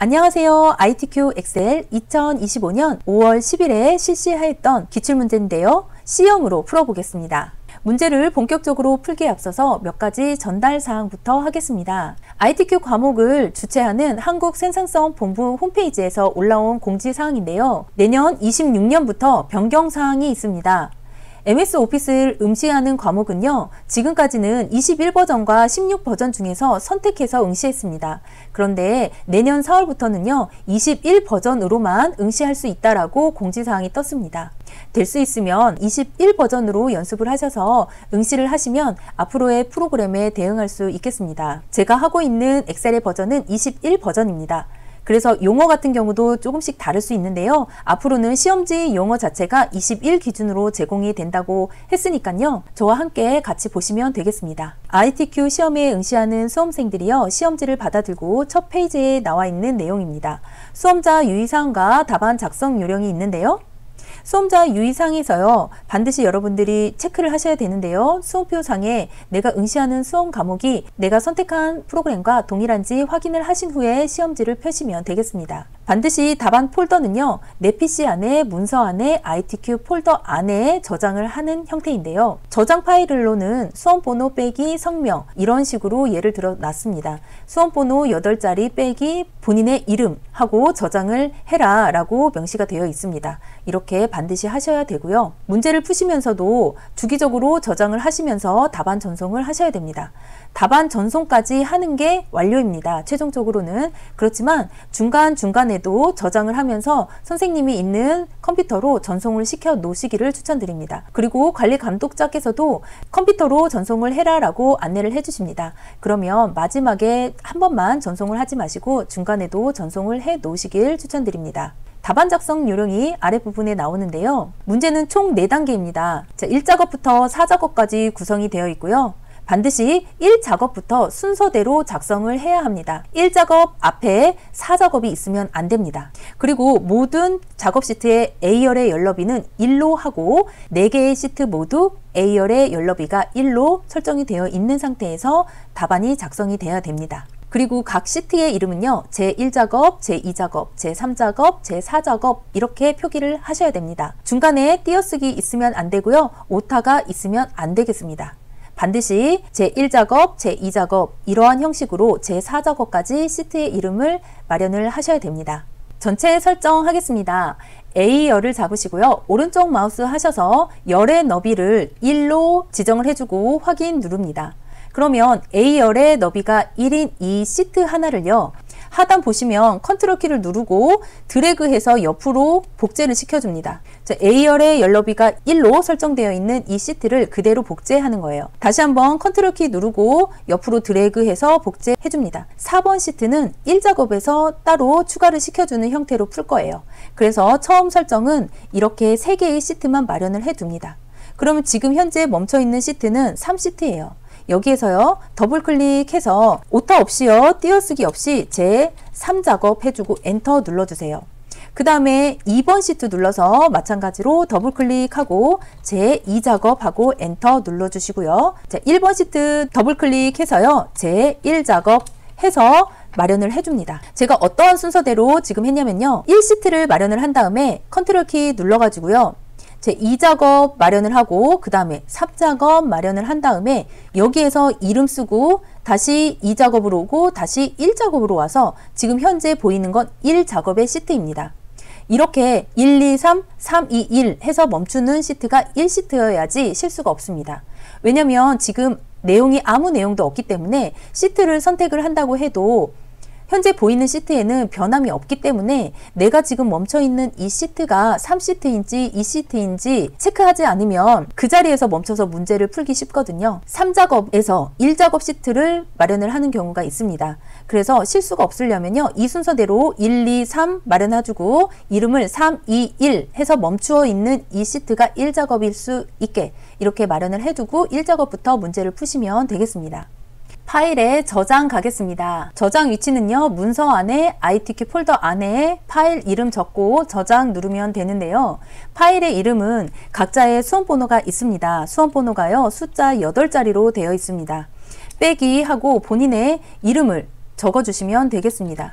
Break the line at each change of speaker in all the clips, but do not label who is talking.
안녕하세요. ITQ 엑셀 2025년 5월 10일에 실시하였던 기출문제인데요. C형으로 풀어보겠습니다. 문제를 본격적으로 풀기에 앞서서 몇 가지 전달 사항부터 하겠습니다. ITQ 과목을 주최하는 한국생산성본부 홈페이지에서 올라온 공지사항인데요. 내년 26년부터 변경사항이 있습니다. MS 오피스를 응시하는 과목은요, 지금까지는 21버전과 16버전 중에서 선택해서 응시했습니다. 그런데 내년 4월부터는요, 21버전으로만 응시할 수 있다라고 공지사항이 떴습니다. 될 수 있으면 21버전으로 연습을 하셔서 응시를 하시면 앞으로의 프로그램에 대응할 수 있겠습니다. 제가 하고 있는 엑셀의 버전은 21버전입니다. 그래서 용어 같은 경우도 조금씩 다를 수 있는데요. 앞으로는 시험지 용어 자체가 21 기준으로 제공이 된다고 했으니까요. 저와 함께 같이 보시면 되겠습니다. ITQ 시험에 응시하는 수험생들이요. 시험지를 받아들고 첫 페이지에 나와 있는 내용입니다. 수험자 유의사항과 답안 작성 요령이 있는데요. 수험자 유의사항에서요, 반드시 여러분들이 체크를 하셔야 되는데요. 수험표상에 내가 응시하는 수험 과목이 내가 선택한 프로그램과 동일한지 확인을 하신 후에 시험지를 펴시면 되겠습니다. 반드시 답안 폴더는요, 내 PC 안에, 문서 안에, ITQ 폴더 안에 저장을 하는 형태인데요. 저장 파일로는 수험번호 빼기 성명, 이런 식으로 예를 들어 놨습니다. 수험번호 8자리 빼기 본인의 이름 하고 저장을 해라 라고 명시가 되어 있습니다. 이렇게 반드시 하셔야 되고요. 문제를 푸시면서도 주기적으로 저장을 하시면서 답안 전송을 하셔야 됩니다. 답안 전송까지 하는 게 완료입니다. 최종적으로는. 그렇지만 중간중간에도 저장을 하면서 선생님이 있는 컴퓨터로 전송을 시켜 놓으시기를 추천드립니다. 그리고 관리 감독자께서도 컴퓨터로 전송을 해라 라고 안내를 해주십니다. 그러면 마지막에 한 번만 전송을 하지 마시고 중간에도 전송을 해 놓으시길 추천드립니다. 답안 작성 요령이 아랫부분에 나오는데요. 문제는 총 4단계입니다. 1작업부터 4작업까지 구성이 되어 있고요. 반드시 1작업부터 순서대로 작성을 해야 합니다. 1작업 앞에 4작업이 있으면 안 됩니다. 그리고 모든 작업 시트의 A열의 연럽이는 1로 하고 4개의 시트 모두 A열의 연럽이가 1로 설정이 되어 있는 상태에서 답안이 작성이 되어야 됩니다. 그리고 각 시트의 이름은요, 제1작업, 제2작업, 제3작업, 제4작업 이렇게 표기를 하셔야 됩니다. 중간에 띄어쓰기 있으면 안 되고요. 오타가 있으면 안 되겠습니다. 반드시 제1작업, 제2작업 이러한 형식으로 제4작업까지 시트의 이름을 마련을 하셔야 됩니다. 전체 설정하겠습니다. A열을 잡으시고요. 오른쪽 마우스 하셔서 열의 너비를 1로 지정을 해주고 확인 누릅니다. 그러면 A열의 너비가 1인 이 시트 하나를요, 하단 보시면 컨트롤 키를 누르고 드래그해서 옆으로 복제를 시켜줍니다. A열의 열너비가 1로 설정되어 있는 이 시트를 그대로 복제하는 거예요. 다시 한번 컨트롤 키 누르고 옆으로 드래그해서 복제해줍니다. 4번 시트는 1작업에서 따로 추가를 시켜주는 형태로 풀 거예요. 그래서 처음 설정은 이렇게 3개의 시트만 마련을 해둡니다. 그러면 지금 현재 멈춰있는 시트는 3시트예요. 여기에서요, 더블 클릭해서 오타 없이요, 띄어쓰기 없이 제3작업 해주고 엔터 눌러주세요. 그 다음에 2번 시트 눌러서 마찬가지로 더블 클릭하고 제2작업 하고 엔터 눌러주시고요. 자, 1번 시트 더블 클릭해서요, 제1작업 해서 마련을 해줍니다. 제가 어떠한 순서대로 지금 했냐면요, 1시트를 마련을 한 다음에 컨트롤 키 눌러가지고요, 제2작업 마련을 하고 그 다음에 3작업 마련을 한 다음에 여기에서 이름 쓰고 다시 2작업으로 오고 다시 1작업으로 와서 지금 현재 보이는 건 1작업의 시트입니다. 이렇게 1, 2, 3, 3, 2, 1 해서 멈추는 시트가 1시트여야지 실수가 없습니다. 왜냐면 지금 내용이 아무 내용도 없기 때문에 시트를 선택을 한다고 해도 현재 보이는 시트에는 변함이 없기 때문에 내가 지금 멈춰있는 이 시트가 3시트인지 2시트인지 체크하지 않으면 그 자리에서 멈춰서 문제를 풀기 쉽거든요. 3작업에서 1작업 시트를 마련을 하는 경우가 있습니다. 그래서 실수가 없으려면요, 이 순서대로 1, 2, 3 마련해주고 이름을 3, 2, 1 해서 멈추어 있는 이 시트가 1작업일 수 있게 이렇게 마련을 해두고 1작업부터 문제를 푸시면 되겠습니다. 파일에 저장 가겠습니다. 저장 위치는요, 문서 안에 ITQ 폴더 안에 파일 이름 적고 저장 누르면 되는데요. 파일의 이름은 각자의 수험번호가 있습니다. 수험번호가요, 숫자 8자리로 되어 있습니다. 빼기 하고 본인의 이름을 적어주시면 되겠습니다.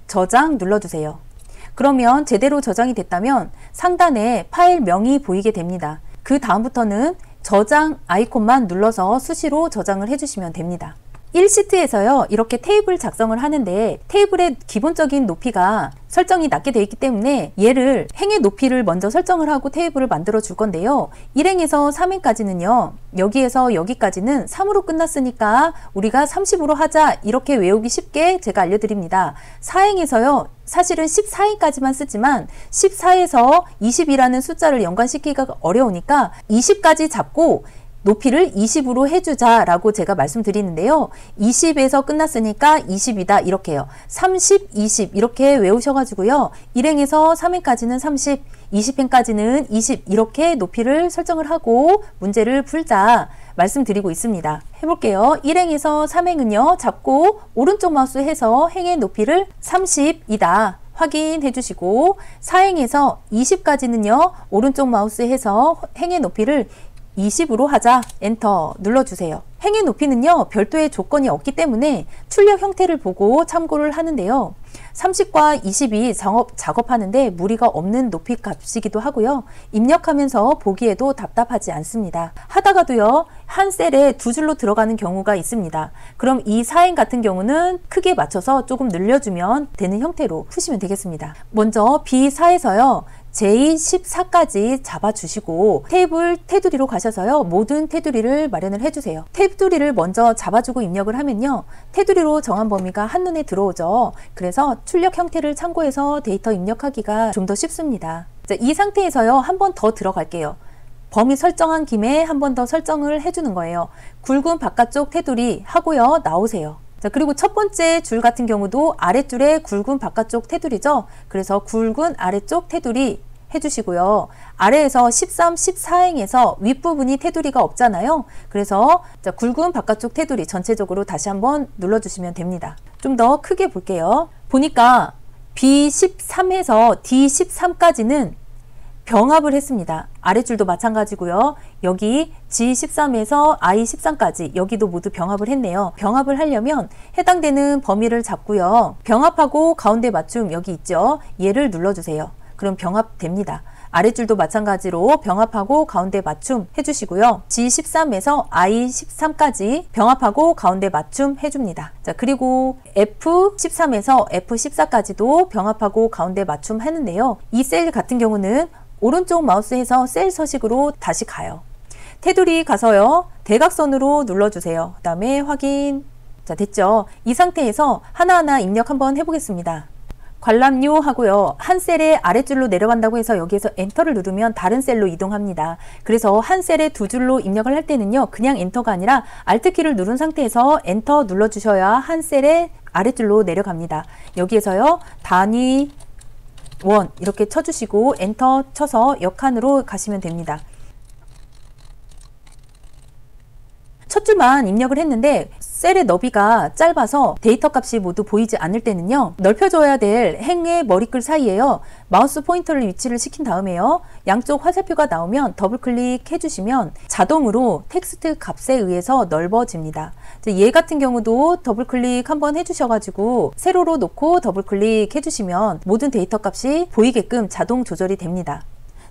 저장 눌러주세요. 그러면 제대로 저장이 됐다면 상단에 파일명이 보이게 됩니다. 그 다음부터는 저장 아이콘만 눌러서 수시로 저장을 해주시면 됩니다. 1시트에서요 이렇게 테이블 작성을 하는데 테이블의 기본적인 높이가 설정이 낮게 되어 있기 때문에 얘를 행의 높이를 먼저 설정을 하고 테이블을 만들어 줄 건데요. 1행에서 3행까지는요 여기에서 여기까지는 3으로 끝났으니까 우리가 30으로 하자 이렇게 외우기 쉽게 제가 알려드립니다. 4행에서요 사실은 14행까지만 쓰지만 14에서 20이라는 숫자를 연관시키기가 어려우니까 20까지 잡고 높이를 20으로 해주자 라고 제가 말씀드리는데요. 20에서 끝났으니까 20이다 이렇게 해요. 30, 20 이렇게 외우셔가지고요. 1행에서 3행까지는 30, 20행까지는 20 이렇게 높이를 설정을 하고 문제를 풀자 말씀드리고 있습니다. 해볼게요. 1행에서 3행은요. 잡고 오른쪽 마우스 해서 행의 높이를 30이다. 확인해 주시고 4행에서 20까지는요. 오른쪽 마우스 해서 행의 높이를 20으로 하자 엔터 눌러주세요. 행의 높이는요 별도의 조건이 없기 때문에 출력 형태를 보고 참고를 하는데요. 30과 20이 작업하는데 무리가 없는 높이 값이기도 하고요. 입력하면서 보기에도 답답하지 않습니다. 하다가도요 한 셀에 두 줄로 들어가는 경우가 있습니다. 그럼 이 4행 같은 경우는 크게 맞춰서 조금 늘려주면 되는 형태로 푸시면 되겠습니다. 먼저 B4에서요 J14까지 잡아주시고 테이블 테두리로 가셔서요 모든 테두리를 마련을 해주세요. 테두리를 먼저 잡아주고 입력을 하면요 테두리로 정한 범위가 한눈에 들어오죠. 그래서 출력 형태를 참고해서 데이터 입력하기가 좀 더 쉽습니다. 자, 이 상태에서요 한 번 더 들어갈게요. 범위 설정한 김에 한 번 더 설정을 해주는 거예요. 굵은 바깥쪽 테두리 하고요 나오세요. 자, 그리고 첫 번째 줄 같은 경우도 아랫줄에 굵은 바깥쪽 테두리죠. 그래서 굵은 아래쪽 테두리 해주시고요. 아래에서 13, 14행에서 윗부분이 테두리가 없잖아요. 그래서 자, 굵은 바깥쪽 테두리 전체적으로 다시 한번 눌러주시면 됩니다. 좀 더 크게 볼게요. 보니까 B13에서 D13까지는 병합을 했습니다. 아랫줄도 마찬가지고요. 여기 G13에서 I13까지 여기도 모두 병합을 했네요. 병합을 하려면 해당되는 범위를 잡고요. 병합하고 가운데 맞춤 여기 있죠. 얘를 눌러주세요. 그럼 병합됩니다. 아랫줄도 마찬가지로 병합하고 가운데 맞춤 해주시고요. G13에서 I13까지 병합하고 가운데 맞춤 해줍니다. 자, 그리고 F13에서 F14까지도 병합하고 가운데 맞춤 하는데요. 이 셀 같은 경우는 오른쪽 마우스에서 셀 서식으로 다시 가요. 테두리 가서요. 대각선으로 눌러주세요. 그 다음에 확인. 자, 됐죠? 이 상태에서 하나하나 입력 한번 해보겠습니다. 관람료 하고요. 한 셀의 아랫줄로 내려간다고 해서 여기에서 엔터를 누르면 다른 셀로 이동합니다. 그래서 한 셀에 두 줄로 입력을 할 때는요. 그냥 엔터가 아니라 Alt키를 누른 상태에서 엔터 눌러주셔야 한 셀의 아랫줄로 내려갑니다. 여기에서요. 단위 원 이렇게 쳐주시고 엔터 쳐서 역한으로 가시면 됩니다. 첫 줄만 입력을 했는데 셀의 너비가 짧아서 데이터 값이 모두 보이지 않을 때는요. 넓혀줘야 될 행의 머리글 사이에요. 마우스 포인터를 위치를 시킨 다음에요. 양쪽 화살표가 나오면 더블 클릭해 주시면 자동으로 텍스트 값에 의해서 넓어집니다. 얘 같은 경우도 더블 클릭 한번 해주셔가지고 세로로 놓고 더블 클릭해 주시면 모든 데이터 값이 보이게끔 자동 조절이 됩니다.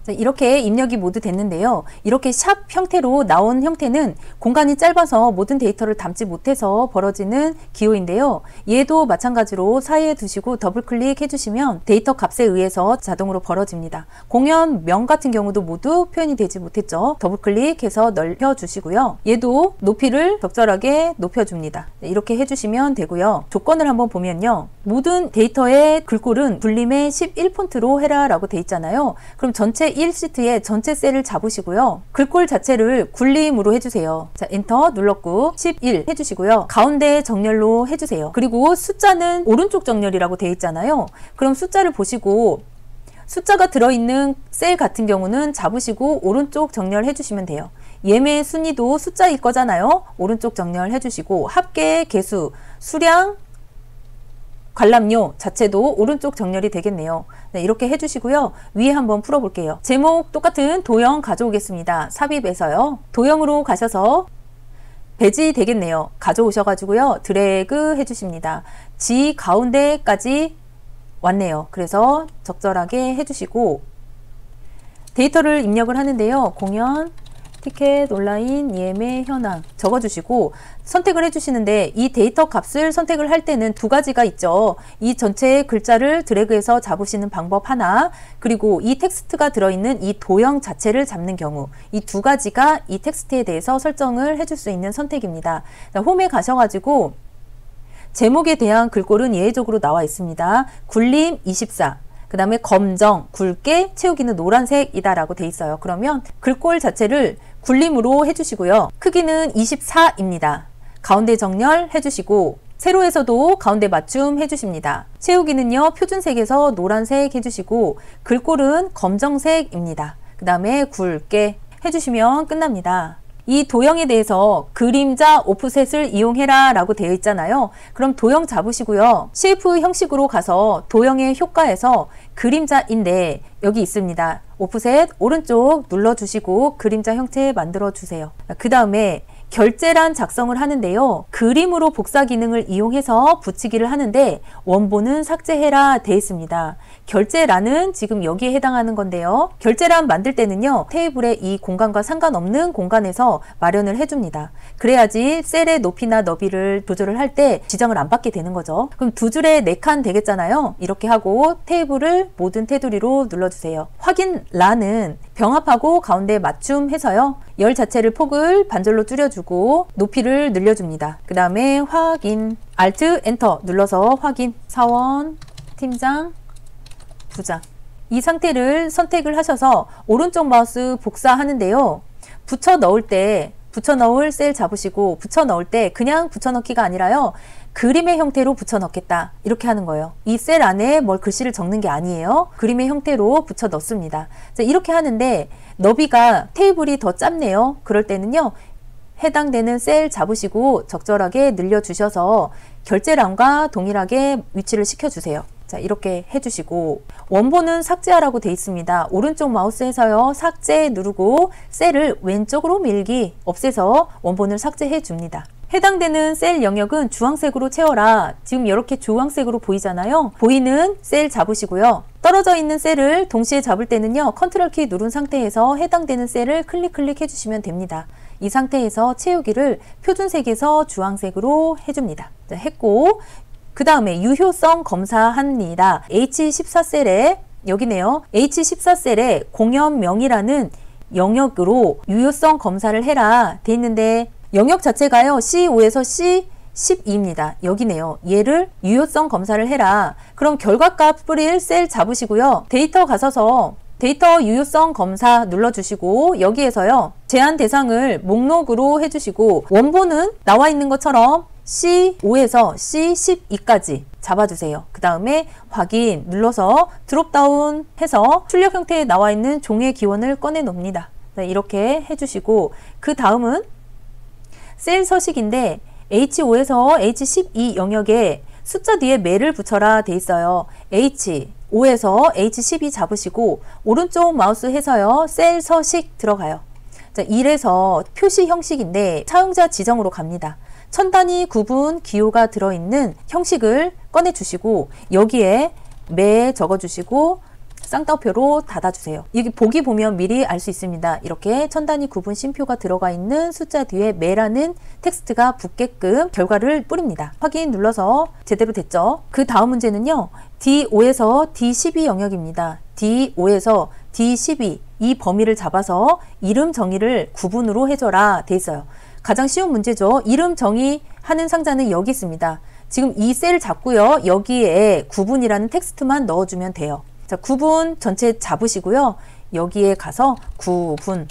이렇게 입력이 모두 됐는데요. 이렇게 샵 형태로 나온 형태는 공간이 짧아서 모든 데이터를 담지 못해서 벌어지는 기호인데요. 얘도 마찬가지로 사이에 두시고 더블 클릭해 주시면 데이터 값에 의해서 자동으로 벌어집니다. 공연명 같은 경우도 모두 표현이 되지 못했죠. 더블 클릭해서 넓혀 주시고요. 얘도 높이를 적절하게 높여줍니다. 이렇게 해주시면 되고요. 조건을 한번 보면요. 모든 데이터의 글꼴은 불림의 11폰트로 해라 라고 돼 있잖아요. 그럼 전체 1시트에 전체 셀을 잡으시고요. 글꼴 자체를 굴림으로 해주세요. 자, 엔터 눌렀고 11 해주시고요. 가운데 정렬로 해주세요. 그리고 숫자는 오른쪽 정렬이라고 되어 있잖아요. 그럼 숫자를 보시고 숫자가 들어있는 셀 같은 경우는 잡으시고 오른쪽 정렬 해주시면 돼요. 예매 순위도 숫자일 거잖아요. 오른쪽 정렬 해주시고 합계, 개수, 수량, 관람료 자체도 오른쪽 정렬이 되겠네요. 네, 이렇게 해주시고요. 위에 한번 풀어볼게요. 제목 똑같은 도형 가져오겠습니다. 삽입해서요. 도형으로 가셔서 배지 되겠네요. 가져오셔가지고요. 드래그 해주십니다. G 가운데까지 왔네요. 그래서 적절하게 해주시고 데이터를 입력을 하는데요. 공연, 티켓, 온라인, 예매, 현황 적어주시고 선택을 해주시는데 이 데이터 값을 선택을 할 때는 두 가지가 있죠. 이 전체의 글자를 드래그해서 잡으시는 방법 하나, 그리고 이 텍스트가 들어있는 이 도형 자체를 잡는 경우, 이 두 가지가 이 텍스트에 대해서 설정을 해줄 수 있는 선택입니다. 홈에 가셔가지고 제목에 대한 글꼴은 예외적으로 나와 있습니다. 굴림 24, 그 다음에 검정, 굵게, 채우기는 노란색이다 라고 돼 있어요. 그러면 글꼴 자체를 굴림으로 해주시고요. 크기는 24입니다. 가운데 정렬 해주시고 세로에서도 가운데 맞춤 해주십니다. 채우기는요, 표준색에서 노란색 해주시고 글꼴은 검정색입니다. 그 다음에 굵게 해주시면 끝납니다. 이 도형에 대해서 그림자 오프셋을 이용해라 라고 되어 있잖아요. 그럼 도형 잡으시고요. 쉐이프 형식으로 가서 도형의 효과에서 그림자인데 여기 있습니다. 오프셋 오른쪽 눌러주시고 그림자 형태 만들어 주세요. 그 다음에 결제란 작성을 하는데요. 그림으로 복사 기능을 이용해서 붙이기를 하는데 원본은 삭제해라 되어 있습니다. 결제란은 지금 여기에 해당하는 건데요. 결제란 만들 때는요. 테이블의 이 공간과 상관없는 공간에서 마련을 해줍니다. 그래야지 셀의 높이나 너비를 조절을 할 때 지정을 안 받게 되는 거죠. 그럼 두 줄에 4칸 되겠잖아요. 이렇게 하고 테이블을 모든 테두리로 눌러주세요. 확인란은 병합하고 가운데 맞춤해서요. 열 자체를 폭을 반절로 줄여주고 높이를 늘려줍니다. 그 다음에 확인, Alt, 엔터 눌러서 확인, 사원, 팀장, 부장. 이 상태를 선택을 하셔서 오른쪽 마우스 복사하는데요. 붙여 넣을 때 붙여 넣을 셀 잡으시고 붙여 넣을 때 그냥 붙여 넣기가 아니라요. 그림의 형태로 붙여 넣겠다 이렇게 하는 거예요. 이 셀 안에 뭘 글씨를 적는 게 아니에요. 그림의 형태로 붙여 넣습니다. 자, 이렇게 하는데 너비가 테이블이 더 짧네요. 그럴 때는요. 해당되는 셀 잡으시고 적절하게 늘려주셔서 결제란과 동일하게 위치를 시켜주세요. 자, 이렇게 해주시고 원본은 삭제하라고 되어 있습니다. 오른쪽 마우스에서요. 삭제 누르고 셀을 왼쪽으로 밀기 없애서 원본을 삭제해 줍니다. 해당되는 셀 영역은 주황색으로 채워라. 지금 이렇게 주황색으로 보이잖아요. 보이는 셀 잡으시고요. 떨어져 있는 셀을 동시에 잡을 때는요. 컨트롤 키 누른 상태에서 해당되는 셀을 클릭 해주시면 됩니다. 이 상태에서 채우기를 표준색에서 주황색으로 해줍니다. 자, 했고 그 다음에 유효성 검사합니다. H14셀에 여기네요. H14셀에 공연명이라는 영역으로 유효성 검사를 해라 돼 있는데 영역 자체가요. C5에서 C12입니다. 여기네요. 얘를 유효성 검사를 해라. 그럼 결과값 뿌릴 셀 잡으시고요. 데이터 가셔서 데이터 유효성 검사 눌러주시고 여기에서요. 제한 대상을 목록으로 해주시고 원본은 나와 있는 것처럼 C5에서 C12까지 잡아주세요. 그 다음에 확인 눌러서 드롭다운 해서 출력 형태에 나와 있는 종의 기원을 꺼내 놓습니다. 네, 이렇게 해주시고 그 다음은 셀 서식인데 H5에서 H12 영역에 숫자 뒤에 매를 붙여라 돼 있어요. H5에서 H12 잡으시고 오른쪽 마우스 해서요. 셀 서식 들어가요. 자, 1에서 표시 형식인데 사용자 지정으로 갑니다. 천 단위 구분 기호가 들어있는 형식을 꺼내주시고 여기에 매 적어주시고 쌍따옴표로 닫아주세요. 여기 보기 보면 미리 알 수 있습니다. 이렇게 천 단위 구분 쉼표가 들어가 있는 숫자 뒤에 매라는 텍스트가 붙게끔 결과를 뿌립니다. 확인 눌러서 제대로 됐죠? 그 다음 문제는요. D5에서 D12 영역입니다. D5에서 D12 이 범위를 잡아서 이름 정의를 구분으로 해줘라 돼 있어요. 가장 쉬운 문제죠. 이름 정의하는 상자는 여기 있습니다. 지금 이 셀을 잡고요. 여기에 구분이라는 텍스트만 넣어주면 돼요. 자, 구분 전체 잡으시고요. 여기에 가서 구분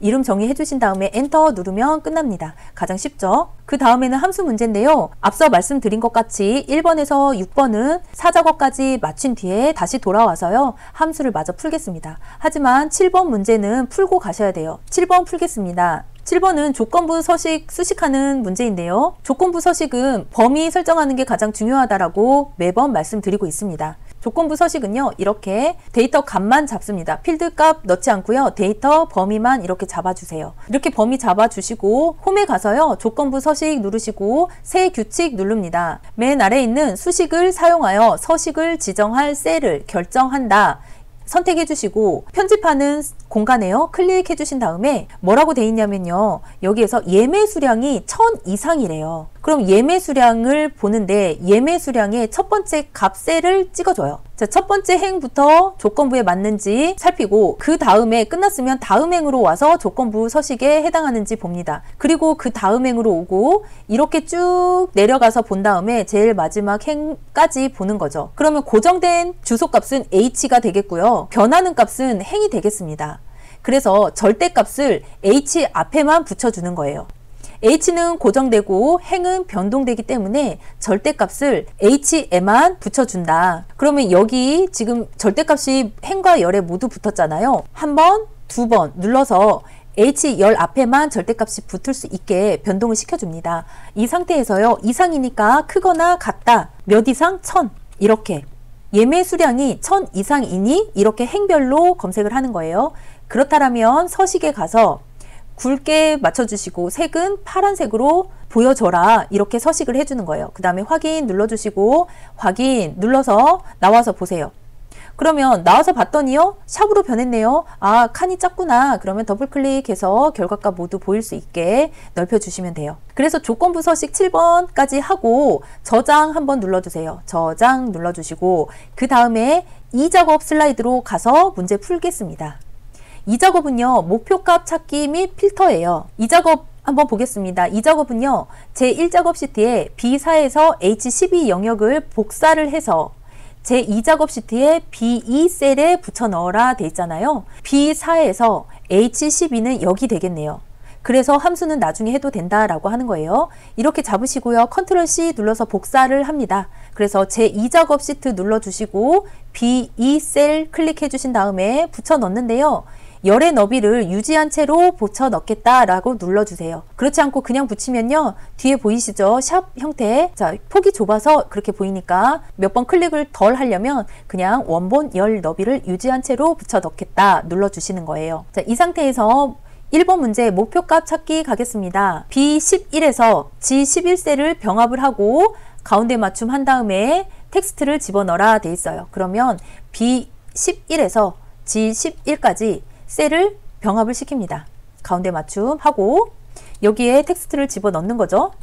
이름 정의해 주신 다음에 엔터 누르면 끝납니다. 가장 쉽죠? 그 다음에는 함수 문제인데요. 앞서 말씀드린 것 같이 1번에서 6번은 사작어까지 마친 뒤에 다시 돌아와서요. 함수를 마저 풀겠습니다. 하지만 7번 문제는 풀고 가셔야 돼요. 7번 풀겠습니다. 7번은 조건부 서식 수식하는 문제인데요. 조건부 서식은 범위 설정하는 게 가장 중요하다라고 매번 말씀드리고 있습니다. 조건부 서식은요, 이렇게 데이터 값만 잡습니다. 필드 값 넣지 않고요, 데이터 범위만 이렇게 잡아주세요. 이렇게 범위 잡아주시고 홈에 가서요, 조건부 서식 누르시고 새 규칙 누릅니다. 맨 아래에 있는 수식을 사용하여 서식을 지정할 셀을 결정한다. 선택해 주시고 편집하는 공간에요, 클릭해 주신 다음에 뭐라고 돼 있냐면요, 여기에서 예매 수량이 1000 이상이래요. 그럼 예매 수량을 보는데 예매 수량의 첫 번째 값 셀을 찍어줘요. 자, 첫 번째 행부터 조건부에 맞는지 살피고 그 다음에 끝났으면 다음 행으로 와서 조건부 서식에 해당하는지 봅니다. 그리고 그 다음 행으로 오고 이렇게 쭉 내려가서 본 다음에 제일 마지막 행까지 보는 거죠. 그러면 고정된 주소값은 h가 되겠고요, 변하는 값은 행이 되겠습니다. 그래서 절대값을 h 앞에만 붙여주는 거예요. h는 고정되고 행은 변동되기 때문에 절대값을 h에만 붙여준다. 그러면 여기 지금 절대값이 행과 열에 모두 붙었잖아요. 한 번, 두 번 눌러서 h 열 앞에만 절대값이 붙을 수 있게 변동을 시켜줍니다. 이 상태에서요, 이상이니까 크거나 같다, 몇 이상 1000 이렇게 예매 수량이 1000 이상이니 이렇게 행별로 검색을 하는 거예요. 그렇다면 서식에 가서 굵게 맞춰주시고 색은 파란색으로 보여줘라, 이렇게 서식을 해주는 거예요. 그 다음에 확인 눌러주시고 확인 눌러서 나와서 보세요. 그러면 나와서 봤더니요, 샵으로 변했네요. 아, 칸이 작구나. 그러면 더블 클릭해서 결과값 모두 보일 수 있게 넓혀주시면 돼요. 그래서 조건부 서식 7번까지 하고 저장 한번 눌러주세요. 저장 눌러주시고 그 다음에 이 작업 슬라이드로 가서 문제 풀겠습니다. 이 작업은요, 목표값 찾기 및 필터예요. 이 작업 한번 보겠습니다. 이 작업은요, 제1작업 시트에 B4에서 H12 영역을 복사를 해서 제2작업 시트에 B2 셀에 붙여 넣어라 돼 있잖아요. B4에서 H12는 여기 되겠네요. 그래서 함수는 나중에 해도 된다라고 하는 거예요. 이렇게 잡으시고요, 컨트롤 C 눌러서 복사를 합니다. 그래서 제2작업 시트 눌러주시고 B2 셀 클릭해 주신 다음에 붙여 넣는데요, 열의 너비를 유지한 채로 붙여 넣겠다라고 눌러주세요. 그렇지 않고 그냥 붙이면요, 뒤에 보이시죠? 샵 형태. 자, 폭이 좁아서 그렇게 보이니까 몇 번 클릭을 덜 하려면 그냥 원본 열 너비를 유지한 채로 붙여 넣겠다 눌러주시는 거예요. 자, 이 상태에서 1번 문제 목표값 찾기 가겠습니다. B11에서 G11셀을 병합을 하고 가운데 맞춤 한 다음에 텍스트를 집어넣어라 돼 있어요. 그러면 B11에서 G11까지 셀을 병합을 시킵니다. 가운데 맞춤하고 여기에 텍스트를 집어넣는 거죠.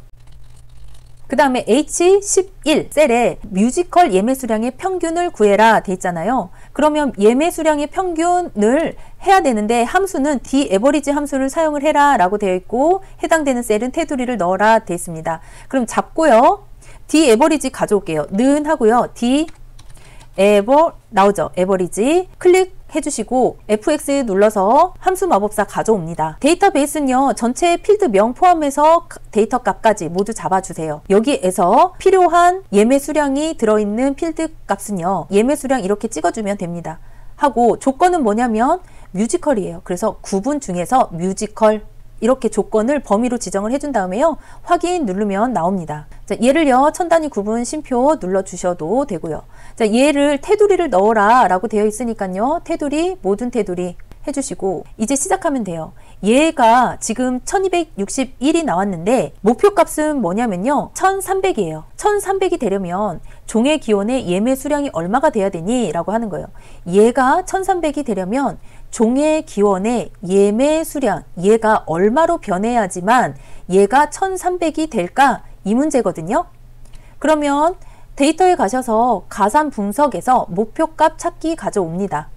그 다음에 H11 셀에 뮤지컬 예매 수량의 평균을 구해라 돼 있잖아요. 그러면 예매 수량의 평균을 해야 되는데 함수는 dAverage 함수를 사용을 해라 라고 되어 있고 해당되는 셀은 테두리를 넣어라 되어 있습니다. 그럼 잡고요, dAverage 가져올게요. 는 하고요, 나오죠. average 클릭 해주시고 fx 눌러서 함수 마법사 가져옵니다. 데이터베이스는요, 전체 필드명 포함해서 데이터 값까지 모두 잡아주세요. 여기에서 필요한 예매 수량이 들어있는 필드 값은요, 예매 수량 이렇게 찍어주면 됩니다. 하고 조건은 뭐냐면 뮤지컬이에요. 그래서 구분 중에서 뮤지컬 이렇게 조건을 범위로 지정을 해준 다음에요, 확인 누르면 나옵니다. 자, 얘를요, 천 단위 구분 쉼표 눌러주셔도 되고요. 자, 얘를 테두리를 넣어라 라고 되어 있으니까요, 테두리, 모든 테두리 해주시고 이제 시작하면 돼요. 얘가 지금 1261이 나왔는데 목표값은 뭐냐면요, 1300이에요. 1300이 되려면 종의 기원의 예매 수량이 얼마가 돼야 되니? 라고 하는 거예요. 얘가 1300이 되려면 종의 기원의 예매 수량, 얘가 얼마로 변해야지만 얘가 1300이 될까? 이 문제거든요. 그러면 데이터에 가셔서 가산 분석에서 목표값 찾기 가져옵니다.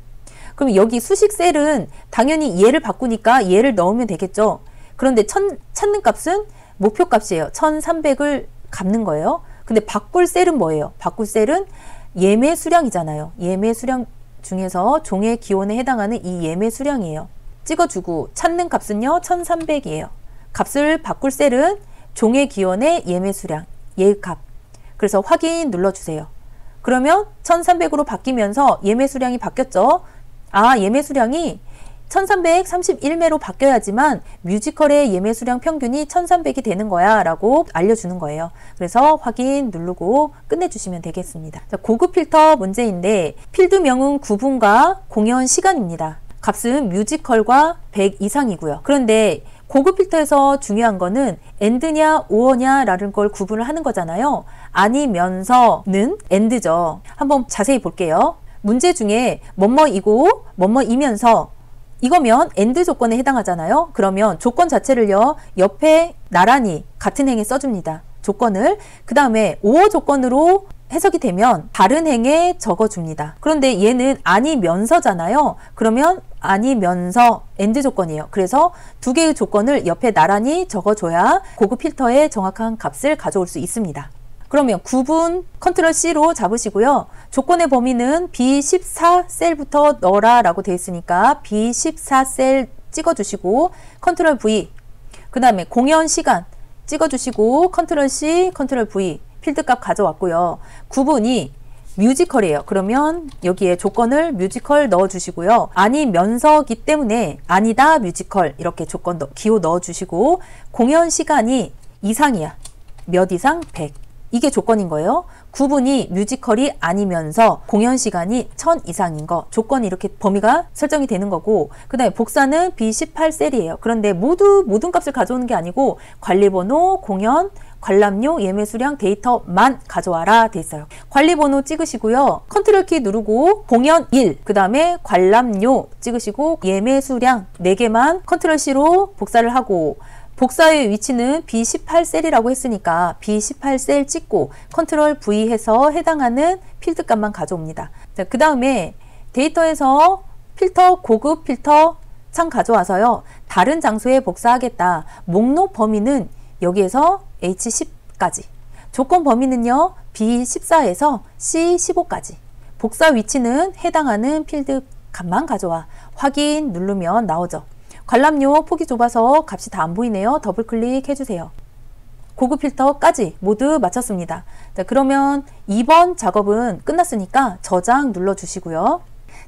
그럼 여기 수식 셀은 당연히 얘를 바꾸니까 얘를 넣으면 되겠죠. 그런데 찾는 값은 목표값이에요. 1300을 갚는 거예요. 근데 바꿀 셀은 뭐예요? 바꿀 셀은 예매 수량이잖아요. 예매 수량 중에서 종의 기원에 해당하는 이 예매 수량이에요. 찍어주고 찾는 값은요, 1300이에요. 값을 바꿀 셀은 종의 기원의 예매 수량, 얘의 값. 그래서 확인 눌러주세요. 그러면 1300으로 바뀌면서 예매 수량이 바뀌었죠. 아, 예매 수량이 1331매로 바뀌어야지만 뮤지컬의 예매 수량 평균이 1300이 되는 거야 라고 알려주는 거예요. 그래서 확인 누르고 끝내주시면 되겠습니다. 자, 고급 필터 문제인데 필드명은 구분과 공연 시간입니다. 값은 뮤지컬과 100 이상이고요. 그런데 고급 필터에서 중요한 거는 엔드냐 오어냐 라는 걸 구분을 하는 거잖아요. 아니면서는 엔드죠. 한번 자세히 볼게요. 문제 중에 뭐뭐이고 뭐뭐이면서 이거면 엔드 조건에 해당하잖아요. 그러면 조건 자체를요 옆에 나란히 같은 행에 써줍니다. 조건을. 그 다음에 오어 조건으로 해석이 되면 다른 행에 적어줍니다. 그런데 얘는 아니면서잖아요. 그러면 아니면서 엔드 조건이에요. 그래서 두 개의 조건을 옆에 나란히 적어줘야 고급 필터의 정확한 값을 가져올 수 있습니다. 그러면 구분 컨트롤 C로 잡으시고요. 조건의 범위는 B14 셀부터 넣어라 라고 되어 있으니까 B14 셀 찍어주시고 컨트롤 V, 그 다음에 공연 시간 찍어주시고 컨트롤 C, 컨트롤 V 필드값 가져왔고요. 구분이 뮤지컬이에요. 그러면 여기에 조건을 뮤지컬 넣어주시고요. 아니면서기 때문에 아니다 뮤지컬 이렇게 조건 기호 넣어주시고 공연 시간이 이상이야. 몇 이상? 100. 이게 조건인 거예요. 구분이 뮤지컬이 아니면서 공연 시간이 1000 이상인 거. 조건이 이렇게 범위가 설정이 되는 거고 그 다음에 복사는 B18셀이에요. 그런데 모든 값을 가져오는 게 아니고 관리번호, 공연, 관람료, 예매 수량, 데이터만 가져와라 돼 있어요. 관리번호 찍으시고요. 컨트롤 키 누르고 공연 1, 그 다음에 관람료 찍으시고 예매 수량 4개만 컨트롤 C로 복사를 하고 복사의 위치는 B18셀이라고 했으니까 B18셀 찍고 컨트롤 V 해서 해당하는 필드 값만 가져옵니다. 자, 그 다음에 데이터에서 필터, 고급 필터 창 가져와서요. 다른 장소에 복사하겠다. 목록 범위는 여기에서 H10까지. 조건 범위는요. B14에서 C15까지. 복사 위치는 해당하는 필드 값만 가져와. 확인 누르면 나오죠. 관람료 폭이 좁아서 값이 다 안 보이네요. 더블 클릭 해주세요. 고급 필터까지 모두 마쳤습니다. 자, 그러면 2번 작업은 끝났으니까 저장 눌러주시고요.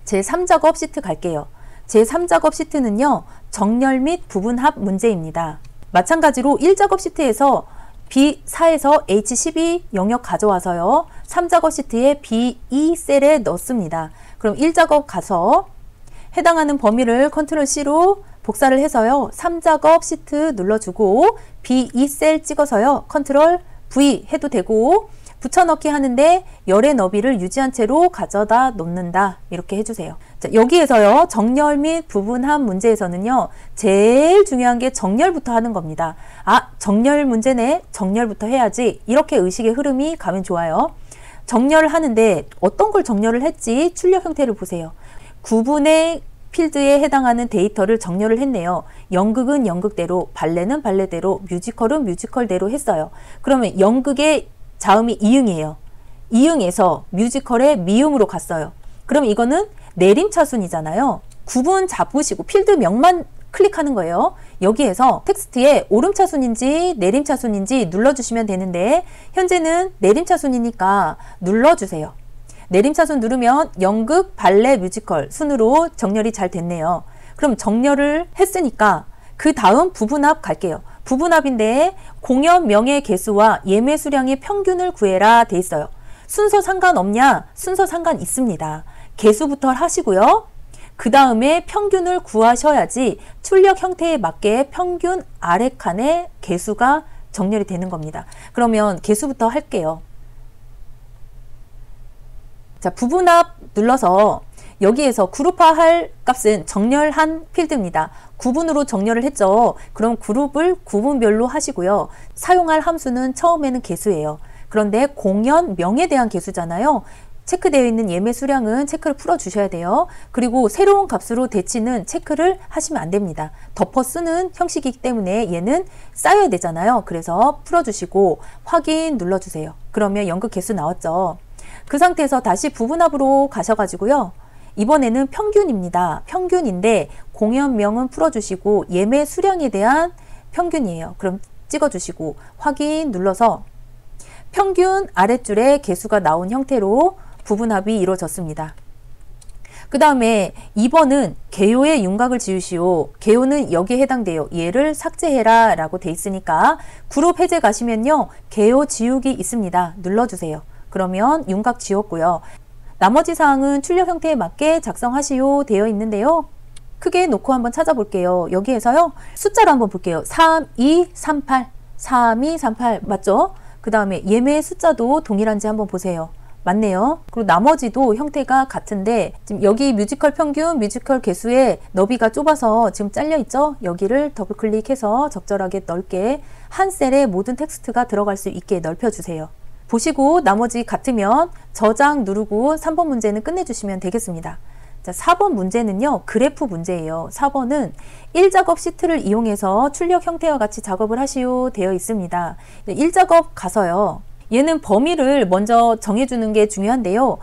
제3작업 시트 갈게요. 제3작업 시트는요. 정렬 및 부분합 문제입니다. 마찬가지로 1작업 시트에서 B4에서 H12 영역 가져와서요. 3작업 시트에 B2 셀에 넣습니다. 그럼 1작업 가서 해당하는 범위를 컨트롤 C로 복사를 해서요. 3작업 시트 눌러주고 B2 셀 찍어서요. 컨트롤 V 해도 되고 붙여넣기 하는데 열의 너비를 유지한 채로 가져다 놓는다. 이렇게 해주세요. 자, 여기에서요. 정렬 및 부분합 문제에서는요. 제일 중요한 게 정렬부터 하는 겁니다. 아, 정렬 문제네. 정렬부터 해야지. 이렇게 의식의 흐름이 가면 좋아요. 정렬을 하는데 어떤 걸 정렬을 했지? 출력 형태를 보세요. 구분의 필드에 해당하는 데이터를 정렬을 했네요. 연극은 연극대로, 발레는 발레대로, 뮤지컬은 뮤지컬대로 했어요. 그러면 연극의 자음이 이응이에요. 이응에서 뮤지컬의 미음으로 갔어요. 그럼 이거는 내림차순이잖아요. 구분 잡으시고 필드명만 클릭하는 거예요. 여기에서 텍스트에 오름차순인지 내림차순인지 눌러주시면 되는데 현재는 내림차순이니까 눌러주세요. 내림차순 누르면 연극, 발레, 뮤지컬 순으로 정렬이 잘 됐네요. 그럼 정렬을 했으니까 그 다음 부분합 갈게요. 부분합인데 공연 명의 개수와 예매 수량의 평균을 구해라 돼 있어요. 순서 상관없냐? 순서 상관 있습니다. 개수부터 하시고요. 그 다음에 평균을 구하셔야지 출력 형태에 맞게 평균 아래 칸에 개수가 정렬이 되는 겁니다. 그러면 개수부터 할게요. 자, 부분합 눌러서 여기에서 그룹화할 값은 정렬한 필드입니다. 구분으로 정렬을 했죠. 그럼 그룹을 구분별로 하시고요. 사용할 함수는 처음에는 개수예요. 그런데 공연명에 대한 개수잖아요. 체크되어 있는 예매 수량은 체크를 풀어 주셔야 돼요. 그리고 새로운 값으로 대치는 체크를 하시면 안 됩니다. 덮어 쓰는 형식이기 때문에 얘는 쌓여야 되잖아요. 그래서 풀어 주시고 확인 눌러 주세요. 그러면 연극 개수 나왔죠. 그 상태에서 다시 부분합으로 가셔가지고요. 이번에는 평균입니다. 평균인데 공연명은 풀어주시고 예매 수량에 대한 평균이에요. 그럼 찍어주시고 확인 눌러서 평균 아랫줄에 개수가 나온 형태로 부분합이 이루어졌습니다. 그 다음에 2번은 개요의 윤곽을 지우시오. 개요는 여기에 해당돼요. 얘를 삭제해라 라고 돼 있으니까 그룹 해제 가시면요. 개요 지우기 있습니다. 눌러주세요. 그러면 윤곽 지웠고요. 나머지 사항은 출력 형태에 맞게 작성하시오 되어 있는데요. 크게 놓고 한번 찾아볼게요. 여기에서요. 숫자로 한번 볼게요. 3238. 3238 맞죠? 그 다음에 예매 숫자도 동일한지 한번 보세요. 맞네요. 그리고 나머지도 형태가 같은데 지금 여기 뮤지컬 평균, 뮤지컬 개수의 너비가 좁아서 지금 잘려 있죠? 여기를 더블 클릭해서 적절하게 넓게 한 셀에 모든 텍스트가 들어갈 수 있게 넓혀주세요. 보시고 나머지 같으면 저장 누르고 3번 문제는 끝내주시면 되겠습니다. 자, 4번 문제는요. 그래프 문제예요. 4번은 1작업 시트를 이용해서 출력 형태와 같이 작업을 하시오 되어 있습니다. 1작업 가서요. 얘는 범위를 먼저 정해주는 게 중요한데요.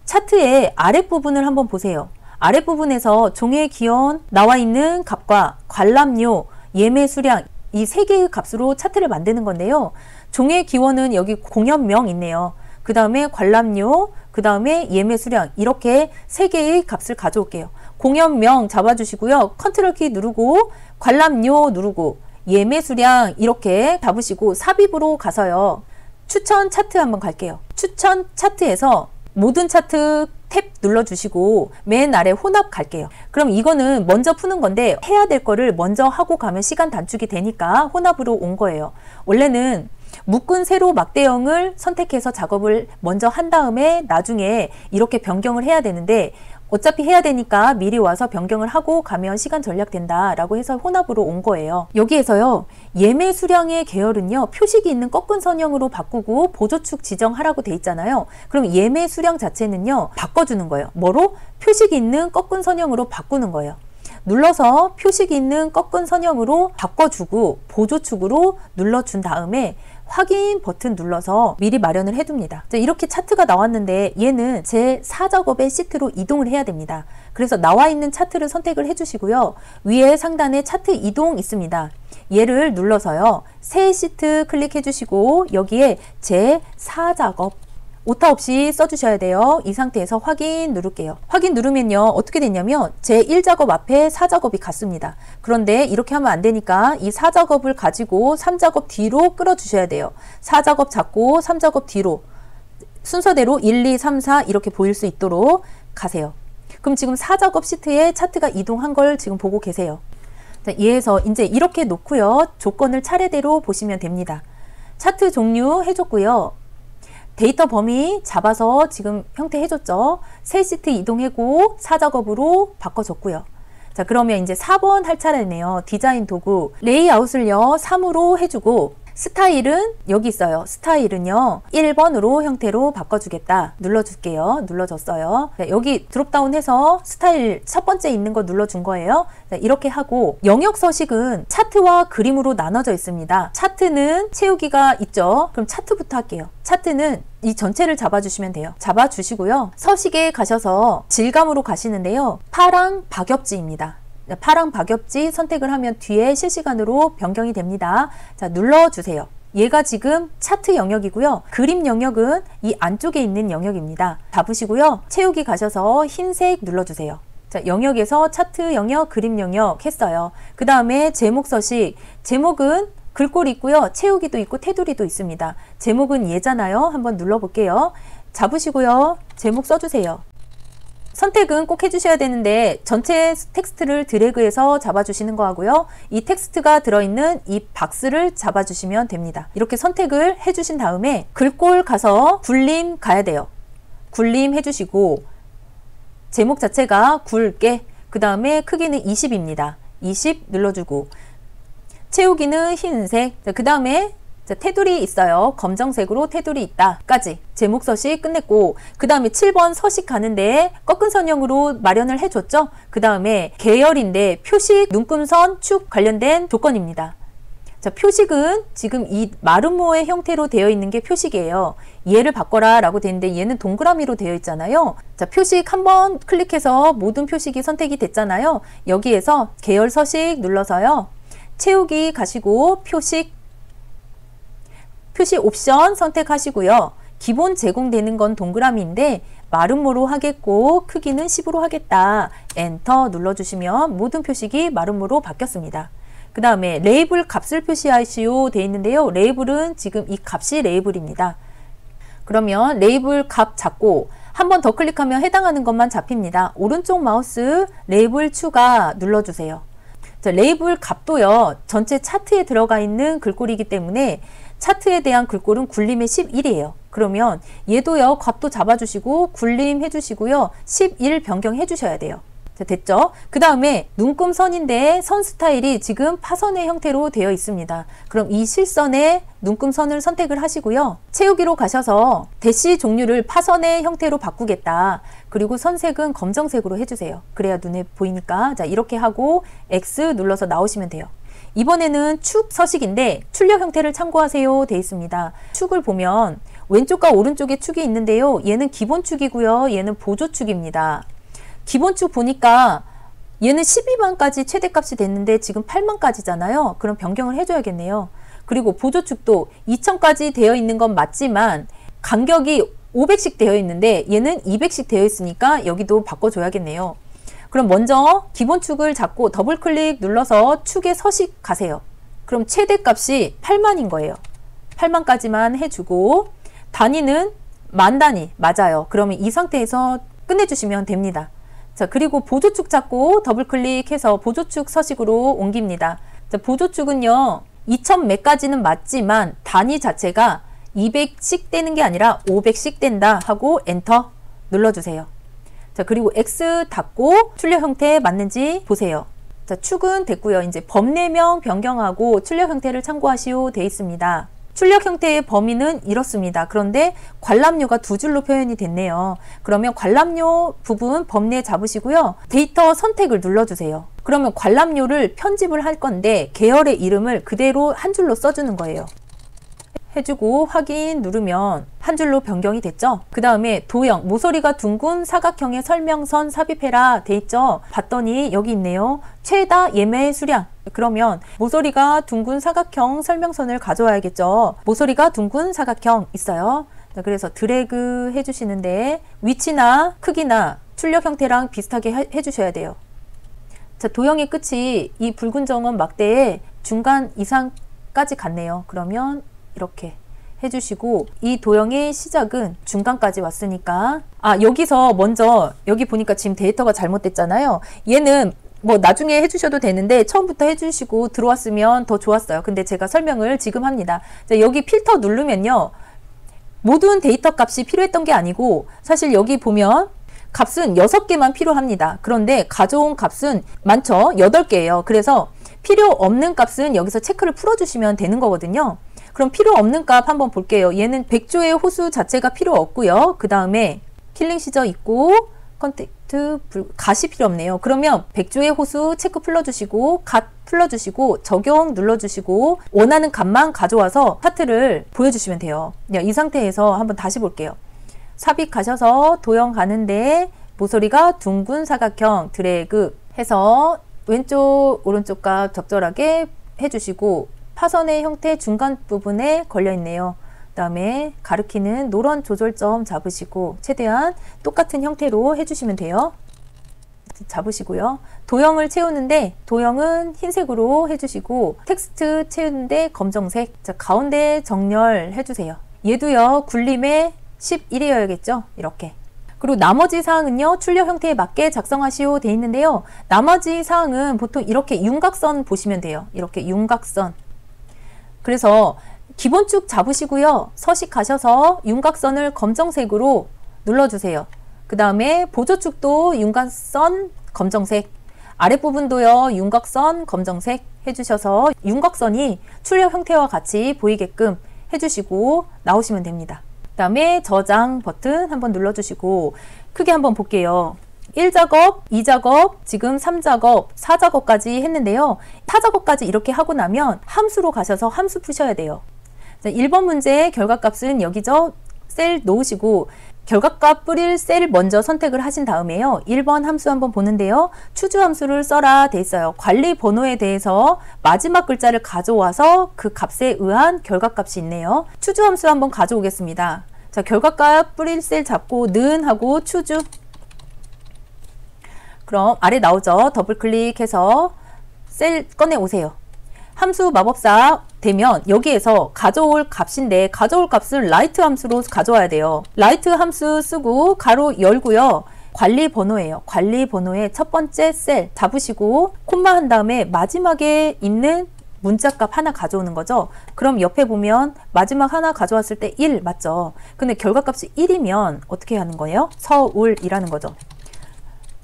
차트의 아랫부분을 한번 보세요. 아랫부분에서 종의 기원, 나와 있는 값과 관람료, 예매 수량 이 세 개의 값으로 차트를 만드는 건데요. 종의 기원은 여기 공연명 있네요. 그 다음에 관람료, 그 다음에 예매 수량 이렇게 세 개의 값을 가져올게요. 공연명 잡아주시고요. 컨트롤 키 누르고 관람료 누르고 예매 수량 이렇게 잡으시고 삽입으로 가서요. 추천 차트 한번 갈게요. 추천 차트에서 모든 차트 탭 눌러주시고 맨 아래 혼합 갈게요. 그럼 이거는 먼저 푸는 건데 해야 될 거를 먼저 하고 가면 시간 단축이 되니까 혼합으로 온 거예요. 원래는 묶은 세로 막대형을 선택해서 작업을 먼저 한 다음에 나중에 이렇게 변경을 해야 되는데 어차피 해야 되니까 미리 와서 변경을 하고 가면 시간 절약된다 라고 해서 혼합으로 온 거예요. 여기에서요. 예매 수량의 계열은요. 표식이 있는 꺾은 선형으로 바꾸고 보조축 지정하라고 돼 있잖아요. 그럼 예매 수량 자체는요. 바꿔주는 거예요. 뭐로? 표식이 있는 꺾은 선형으로 바꾸는 거예요. 눌러서 표식이 있는 꺾은 선형으로 바꿔주고 보조축으로 눌러준 다음에 확인 버튼 눌러서 미리 마련을 해둡니다. 이렇게 차트가 나왔는데 얘는 제 4작업의 시트로 이동을 해야 됩니다. 그래서 나와 있는 차트를 선택을 해주시고요. 위에 상단에 차트 이동 있습니다. 얘를 눌러서요. 새 시트 클릭해 주시고 여기에 제 4작업 오타 없이 써주셔야 돼요. 이 상태에서 확인 누를게요. 확인 누르면요. 어떻게 됐냐면 제 1작업 앞에 4작업이 갔습니다. 그런데 이렇게 하면 안 되니까 이 4작업을 가지고 3작업 뒤로 끌어주셔야 돼요. 4작업 잡고 3작업 뒤로 순서대로 1, 2, 3, 4 이렇게 보일 수 있도록 가세요. 그럼 지금 4작업 시트에 차트가 이동한 걸 지금 보고 계세요. 자, 얘에서 이제 이렇게 놓고요. 조건을 차례대로 보시면 됩니다. 차트 종류 해줬고요. 데이터 범위 잡아서 지금 형태 해줬죠. 새 시트 이동하고 4작업으로 바꿔줬고요. 자, 그러면 이제 4번 할 차례네요. 디자인 도구 레이아웃을요 3으로 해주고 스타일은 여기 있어요. 스타일은요 1번으로 형태로 바꿔주겠다. 눌러줄게요. 눌러줬어요. 자, 여기 드롭다운 해서 스타일 첫 번째 있는 거 눌러준 거예요. 자, 이렇게 하고 영역 서식은 차트와 그림으로 나눠져 있습니다. 차트는 채우기가 있죠. 그럼 차트부터 할게요. 차트는 이 전체를 잡아주시면 돼요. 잡아주시고요. 서식에 가셔서 질감으로 가시는데요. 파랑 박엽지입니다. 파랑 박엽지 선택을 하면 뒤에 실시간으로 변경이 됩니다. 자, 눌러주세요. 얘가 지금 차트 영역이고요. 그림 영역은 이 안쪽에 있는 영역입니다. 잡으시고요. 채우기 가셔서 흰색 눌러주세요. 자, 영역에서 차트 영역, 그림 영역 했어요. 그 다음에 제목 서식. 제목은 글꼴이 있고요. 채우기도 있고 테두리도 있습니다. 제목은 얘잖아요. 한번 눌러볼게요. 잡으시고요. 제목 써주세요. 선택은 꼭 해주셔야 되는데 전체 텍스트를 드래그해서 잡아주시는 거 하고요. 이 텍스트가 들어있는 이 박스를 잡아주시면 됩니다. 이렇게 선택을 해주신 다음에 글꼴 가서 굴림 가야 돼요. 굴림 해주시고 제목 자체가 굵게 그 다음에 크기는 20입니다. 20 눌러주고 채우기는 흰색 그 다음에 테두리 있어요. 검정색으로 테두리 있다 까지 제목 서식 끝냈고 그 다음에 7번 서식 가는데 꺾은 선형으로 마련을 해줬죠. 그 다음에 계열인데 표식, 눈금선, 축 관련된 조건입니다. 자, 표식은 지금 이 마름모의 형태로 되어 있는 게 표식이에요. 얘를 바꿔라 라고 되어 있는데 얘는 동그라미로 되어 있잖아요. 자, 표식 한번 클릭해서 모든 표식이 선택이 됐잖아요. 여기에서 계열 서식 눌러서요. 채우기 가시고 표식 옵션 선택하시고요. 기본 제공되는 건 동그라미인데 마름모로 하겠고 크기는 10으로 하겠다. 엔터 눌러주시면 모든 표식이 마름모로 바뀌었습니다. 그 다음에 레이블 값을 표시하시오 되어 있는데요. 레이블은 지금 이 값이 레이블입니다. 그러면 레이블 값 잡고 한 번 더 클릭하면 해당하는 것만 잡힙니다. 오른쪽 마우스 레이블 추가 눌러주세요. 자, 레이블 값도요. 전체 차트에 들어가 있는 글꼴이기 때문에 차트에 대한 글꼴은 굴림의 11이에요. 그러면 얘도요. 값도 잡아주시고 굴림 해주시고요. 11 변경해 주셔야 돼요. 자, 됐죠? 그 다음에 눈금선인데 선 스타일이 지금 파선의 형태로 되어 있습니다. 그럼 이 실선의 눈금선을 선택을 하시고요. 채우기로 가셔서 대시 종류를 파선의 형태로 바꾸겠다. 그리고 선색은 검정색으로 해주세요. 그래야 눈에 보이니까. 자, 이렇게 하고 X 눌러서 나오시면 돼요. 이번에는 축 서식인데 출력 형태를 참고하세요 되어 있습니다. 축을 보면 왼쪽과 오른쪽에 축이 있는데요. 얘는 기본축이고요. 얘는 보조축입니다. 기본축 보니까 얘는 12만까지 최대값이 됐는데 지금 8만까지잖아요. 그럼 변경을 해줘야겠네요. 그리고 보조축도 2000까지 되어 있는 건 맞지만 간격이 500씩 되어 있는데 얘는 200씩 되어 있으니까 여기도 바꿔줘야겠네요. 그럼 먼저 기본축을 잡고 더블클릭 눌러서 축의 서식 가세요. 그럼 최대값이 8만인 거예요. 8만까지만 해주고 단위는 만 단위 맞아요. 그러면 이 상태에서 끝내주시면 됩니다. 자, 그리고 보조축 잡고 더블클릭해서 보조축 서식으로 옮깁니다. 자, 보조축은요 2000매까지는 맞지만 단위 자체가 200씩 되는 게 아니라 500씩 된다 하고 엔터 눌러주세요. 자, 그리고 X 닫고 출력 형태 맞는지 보세요. 자, 축은 됐고요. 이제 범례명 변경하고 출력 형태를 참고하시오 되어 있습니다. 출력 형태의 범위는 이렇습니다. 그런데 관람료가 두 줄로 표현이 됐네요. 그러면 관람료 부분 범례 잡으시고요. 데이터 선택을 눌러주세요. 그러면 관람료를 편집을 할 건데 계열의 이름을 그대로 한 줄로 써주는 거예요. 해주고 확인 누르면 한 줄로 변경이 됐죠. 그 다음에 도형 모서리가 둥근 사각형의 설명선 삽입해라 돼 있죠. 봤더니 여기 있네요. 최다 예매 수량. 그러면 모서리가 둥근 사각형 설명선을 가져와야겠죠. 모서리가 둥근 사각형 있어요. 그래서 드래그 해주시는데 위치나 크기나 출력 형태랑 비슷하게 해주셔야 돼요. 자, 도형의 끝이 이 붉은 정원 막대의 중간 이상까지 갔네요. 그러면 이렇게 해주시고 이 도형의 시작은 중간까지 왔으니까 여기서 먼저 여기 보니까 지금 데이터가 잘못됐잖아요. 얘는 뭐 나중에 해주셔도 되는데 처음부터 해주시고 들어왔으면 더 좋았어요. 근데 제가 설명을 지금 합니다. 자, 여기 필터 누르면요 모든 데이터 값이 필요했던 게 아니고 사실 여기 보면 값은 6개만 필요합니다. 그런데 가져온 값은 많죠. 8개예요. 그래서 필요 없는 값은 여기서 체크를 풀어주시면 되는 거거든요. 그럼 필요 없는 값 한번 볼게요. 얘는 백조의 호수 자체가 필요 없고요. 그 다음에 킬링 시저 있고 컨택트 갓이 필요 없네요. 그러면 백조의 호수 체크 풀어주시고 갓 풀어주시고 적용 눌러주시고 원하는 값만 가져와서 차트를 보여주시면 돼요. 이 상태에서 한번 다시 볼게요. 삽입 가셔서 도형 가는데 모서리가 둥근 사각형 드래그 해서 왼쪽 오른쪽 값 적절하게 해주시고 파선의 형태 중간 부분에 걸려 있네요. 그 다음에 가리키는 노런 조절점 잡으시고 최대한 똑같은 형태로 해주시면 돼요. 잡으시고요. 도형을 채우는데 도형은 흰색으로 해주시고 텍스트 채우는데 검정색. 자, 가운데 정렬 해주세요. 얘도요 굴림의 11이어야겠죠. 이렇게. 그리고 나머지 사항은요 출력 형태에 맞게 작성하시오 돼 있는데요. 나머지 사항은 보통 이렇게 윤곽선 보시면 돼요. 이렇게 윤곽선. 그래서 기본축 잡으시고요. 서식 가셔서 윤곽선을 검정색으로 눌러주세요. 그 다음에 보조축도 윤곽선 검정색, 아랫부분도요 윤곽선 검정색 해주셔서 윤곽선이 출력 형태와 같이 보이게끔 해주시고 나오시면 됩니다. 그 다음에 저장 버튼 한번 눌러주시고 크게 한번 볼게요. 1작업, 2작업, 지금 3작업, 4작업까지 했는데요. 4작업까지 이렇게 하고 나면 함수로 가셔서 함수 푸셔야 돼요. 자, 1번 문제 결과값은 여기죠. 셀 놓으시고 결과값 뿌릴 셀 먼저 선택을 하신 다음에요. 1번 함수 한번 보는데요. 추주 함수를 써라 돼 있어요. 관리 번호에 대해서 마지막 글자를 가져와서 그 값에 의한 결과값이 있네요. 추주 함수 한번 가져오겠습니다. 자, 결과값 뿌릴 셀 잡고 는 하고 추주. 그럼 아래 나오죠. 더블 클릭해서 셀 꺼내 오세요. 함수 마법사 되면 여기에서 가져올 값인데 가져올 값을 라이트 함수로 가져와야 돼요. 라이트 함수 쓰고 가로 열고요. 관리 번호예요. 관리 번호의 첫 번째 셀 잡으시고 콤마 한 다음에 마지막에 있는 문자값 하나 가져오는 거죠. 그럼 옆에 보면 마지막 하나 가져왔을 때 1 맞죠? 근데 결과값이 1이면 어떻게 하는 거예요? 서울이라는 거죠.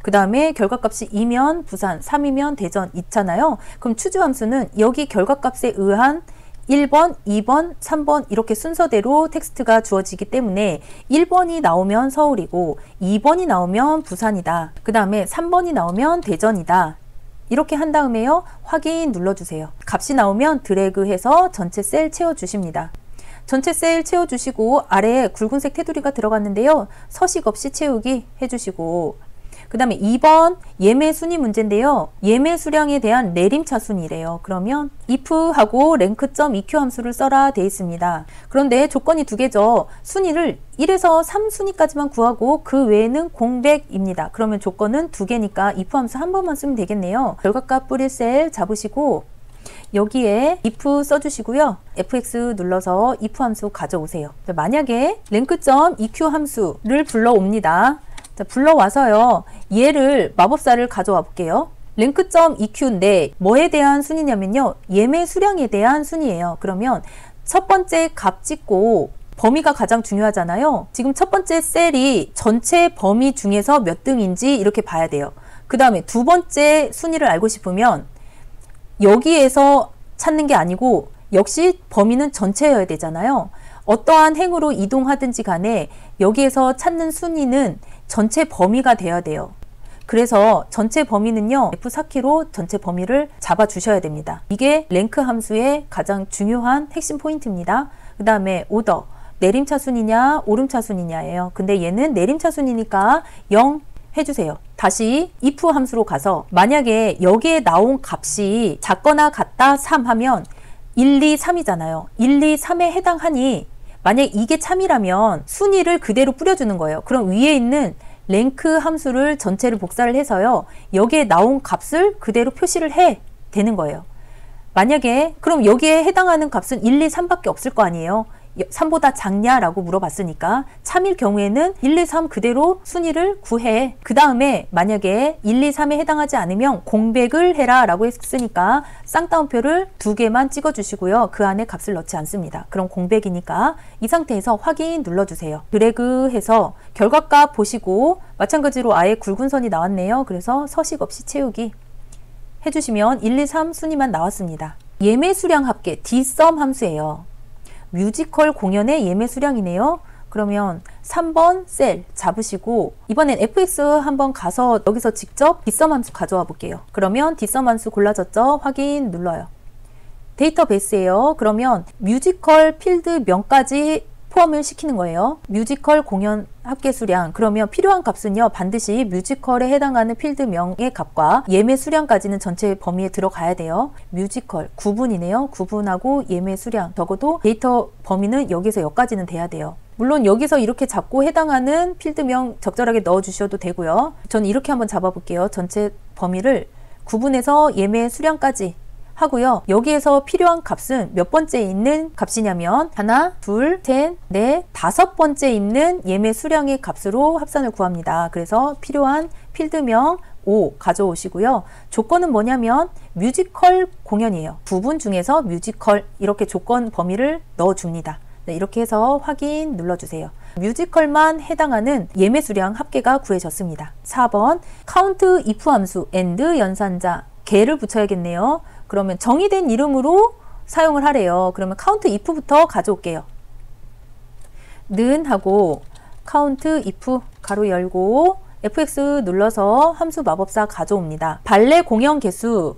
그 다음에 결과값이 2면 부산, 3이면 대전 있잖아요. 그럼 추주함수는 여기 결과값에 의한 1번, 2번, 3번 이렇게 순서대로 텍스트가 주어지기 때문에 1번이 나오면 서울이고 2번이 나오면 부산이다. 그 다음에 3번이 나오면 대전이다. 이렇게 한 다음에요. 확인 눌러주세요. 값이 나오면 드래그해서 전체 셀 채워주십니다. 전체 셀 채워주시고 아래에 굵은색 테두리가 들어갔는데요. 서식 없이 채우기 해주시고 그 다음에 2번 예매 순위 문제인데요. 예매 수량에 대한 내림차 순위래요. 그러면 if하고 rank.eq 함수를 써라 돼 있습니다. 그런데 조건이 두 개죠. 순위를 1에서 3순위까지만 구하고 그 외에는 공백입니다. 그러면 조건은 두 개니까 if 함수 한 번만 쓰면 되겠네요. 결과값 뿌릴 셀 잡으시고 여기에 if 써주시고요. fx 눌러서 if 함수 가져오세요. 만약에 rank.eq 함수를 불러옵니다. 자, 불러와서요. 얘를 마법사를 가져와 볼게요. rank.eq인데 뭐에 대한 순위냐면요. 예매 수량에 대한 순위예요. 그러면 첫 번째 값 찍고 범위가 가장 중요하잖아요. 지금 첫 번째 셀이 전체 범위 중에서 몇 등인지 이렇게 봐야 돼요. 그 다음에 두 번째 순위를 알고 싶으면 여기에서 찾는 게 아니고 역시 범위는 전체여야 되잖아요. 어떠한 행으로 이동하든지 간에 여기에서 찾는 순위는 전체 범위가 돼야 돼요. 그래서 전체 범위는요. F4키로 전체 범위를 잡아 주셔야 됩니다. 이게 랭크 함수의 가장 중요한 핵심 포인트입니다. 그 다음에 오더 내림차 순이냐 오름차 순이냐예요. 근데 얘는 내림차 순이니까 0 해주세요. 다시 if 함수로 가서 만약에 여기에 나온 값이 작거나 같다 3 하면 1, 2, 3이잖아요. 1, 2, 3에 해당하니 만약에 이게 참이라면 순위를 그대로 뿌려주는 거예요. 그럼 위에 있는 랭크 함수를 전체를 복사를 해서요. 여기에 나온 값을 그대로 표시를 해 되는 거예요. 만약에 그럼 여기에 해당하는 값은 1, 2, 3밖에 없을 거 아니에요. 3보다 작냐라고 물어봤으니까 참일 경우에는 1, 2, 3 그대로 순위를 구해. 그 다음에 만약에 1, 2, 3에 해당하지 않으면 공백을 해라 라고 했으니까 쌍따옴표를 2개만 찍어 주시고요. 그 안에 값을 넣지 않습니다. 그럼 공백이니까 이 상태에서 확인 눌러주세요. 드래그해서 결과값 보시고 마찬가지로 아예 굵은 선이 나왔네요. 그래서 서식 없이 채우기 해주시면 1, 2, 3 순위만 나왔습니다. 예매 수량 합계 dsum 함수예요. 뮤지컬 공연의 예매 수량이네요. 그러면 3번 셀 잡으시고 이번엔 fx 한번 가서 여기서 직접 dsum 함수 가져와 볼게요. 그러면 dsum 함수 골라졌죠? 확인 눌러요. 데이터베이스예요. 그러면 뮤지컬 필드명까지 포함을 시키는 거예요. 뮤지컬 공연 합계 수량. 그러면 필요한 값은요. 반드시 뮤지컬에 해당하는 필드명의 값과 예매 수량까지는 전체 범위에 들어가야 돼요. 뮤지컬 구분이네요. 구분하고 예매 수량. 적어도 데이터 범위는 여기서 여기까지는 돼야 돼요. 물론 여기서 이렇게 잡고 해당하는 필드명 적절하게 넣어 주셔도 되고요. 저는 이렇게 한번 잡아 볼게요. 전체 범위를 구분해서 예매 수량까지 하고요. 여기에서 필요한 값은 몇 번째 있는 값이냐면 하나, 둘, 셋, 넷, 5번째 있는 예매 수량의 값으로 합산을 구합니다. 그래서 필요한 필드명 5 가져오시고요. 조건은 뭐냐면 뮤지컬 공연이에요. 부분 중에서 뮤지컬 이렇게 조건 범위를 넣어줍니다. 네, 이렇게 해서 확인 눌러주세요. 뮤지컬만 해당하는 예매 수량 합계가 구해졌습니다. 4번 count if 함수 and 연산자 개를 붙여야겠네요. 그러면 정의된 이름으로 사용을 하래요. 그러면 count if부터 가져올게요. 는 하고 count if 가로 열고 fx 눌러서 함수 마법사 가져옵니다. 발레 공연 개수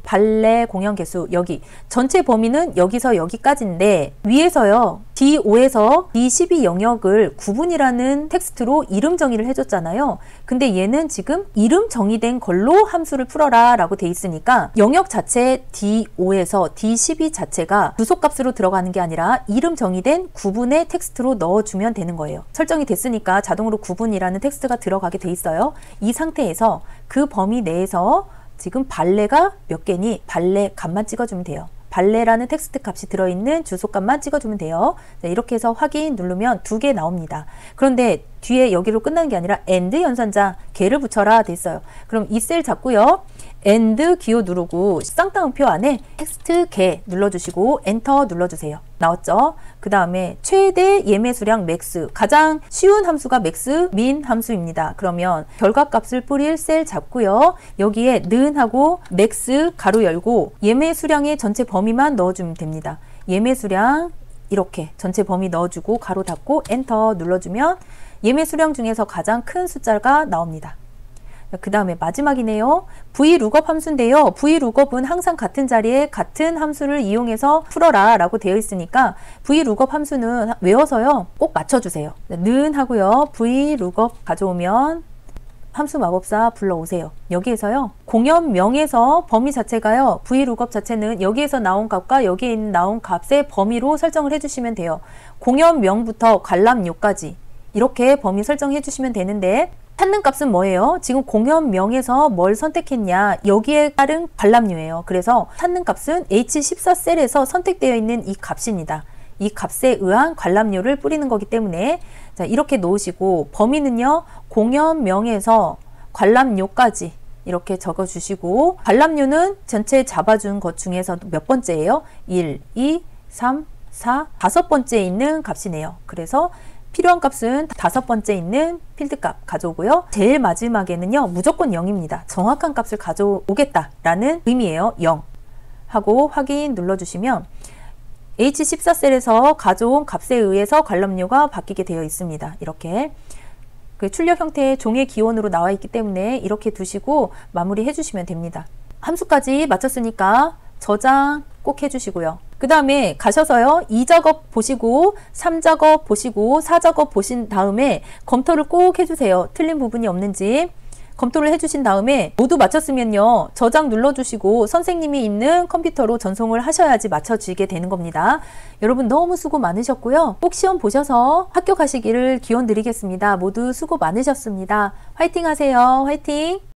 여기 전체 범위는 여기서 여기까지인데 위에서요 D5에서 D12 영역을 구분이라는 텍스트로 이름 정의를 해줬잖아요. 근데 얘는 지금 이름 정의된 걸로 함수를 풀어라 라고 돼 있으니까 영역 자체 D5에서 D12 자체가 주소값으로 들어가는 게 아니라 이름 정의된 구분의 텍스트로 넣어주면 되는 거예요. 설정이 됐으니까 자동으로 구분이라는 텍스트가 들어가게 돼 있어요. 이 상태에서 그 범위 내에서 지금 발레가 몇 개니 발레 값만 찍어주면 돼요. 발레라는 텍스트 값이 들어있는 주소값만 찍어주면 돼요. 자, 이렇게 해서 확인 누르면 2개 나옵니다. 그런데 뒤에 여기로 끝나는 게 아니라 AND 연산자 개를 붙여라 돼 있어요. 그럼 이 셀 잡고요. AND 기호 누르고 쌍따옴표 안에 텍스트 개 눌러주시고 엔터 눌러주세요. 나왔죠? 그 다음에 최대 예매 수량 맥스, 가장 쉬운 함수가 맥스 민 함수입니다. 그러면 결과값을 뿌릴 셀 잡고요. 여기에 는 하고 맥스 가로 열고 예매 수량의 전체 범위만 넣어주면 됩니다. 예매 수량 이렇게 전체 범위 넣어주고 가로 닫고 엔터 눌러주면 예매 수량 중에서 가장 큰 숫자가 나옵니다. 그 다음에 마지막이네요. VLOOKUP 함수인데요. VLOOKUP은 항상 같은 자리에 같은 함수를 이용해서 풀어라 라고 되어 있으니까 VLOOKUP 함수는 외워서요 꼭 맞춰주세요. 는 하고요. VLOOKUP 가져오면 함수 마법사 불러오세요. 여기에서요 공연명에서 범위 자체가요 VLOOKUP 자체는 여기에서 나온 값과 여기에 나온 값의 범위로 설정을 해주시면 돼요. 공연명부터 관람료까지 이렇게 범위 설정해 주시면 되는데 찾는 값은 뭐예요? 지금 공연명에서 뭘 선택했냐 여기에 따른 관람료예요. 그래서 찾는 값은 H14셀에서 선택되어 있는 이 값입니다. 이 값에 의한 관람료를 뿌리는 거기 때문에 자, 이렇게 놓으시고 범위는요 공연명에서 관람료까지 이렇게 적어 주시고 관람료는 전체 잡아준 것 중에서 몇 번째예요? 1, 2, 3, 4, 5번째에 있는 값이네요. 그래서 필요한 값은 5번째 있는 필드 값 가져오고요. 제일 마지막에는요 무조건 0입니다. 정확한 값을 가져오겠다라는 의미예요. 0 하고 확인 눌러주시면 H14셀에서 가져온 값에 의해서 관람료가 바뀌게 되어 있습니다. 이렇게 그 출력 형태의 종의 기원으로 나와 있기 때문에 이렇게 두시고 마무리 해주시면 됩니다. 함수까지 마쳤으니까 저장 꼭 해주시고요. 그 다음에 가셔서요 2작업 보시고 3작업 보시고 4작업 보신 다음에 검토를 꼭 해주세요. 틀린 부분이 없는지 검토를 해주신 다음에 모두 마쳤으면요 저장 눌러주시고 선생님이 있는 컴퓨터로 전송을 하셔야지 맞춰지게 되는 겁니다. 여러분 너무 수고 많으셨고요. 꼭 시험 보셔서 합격하시기를 기원 드리겠습니다. 모두 수고 많으셨습니다. 화이팅 하세요. 화이팅!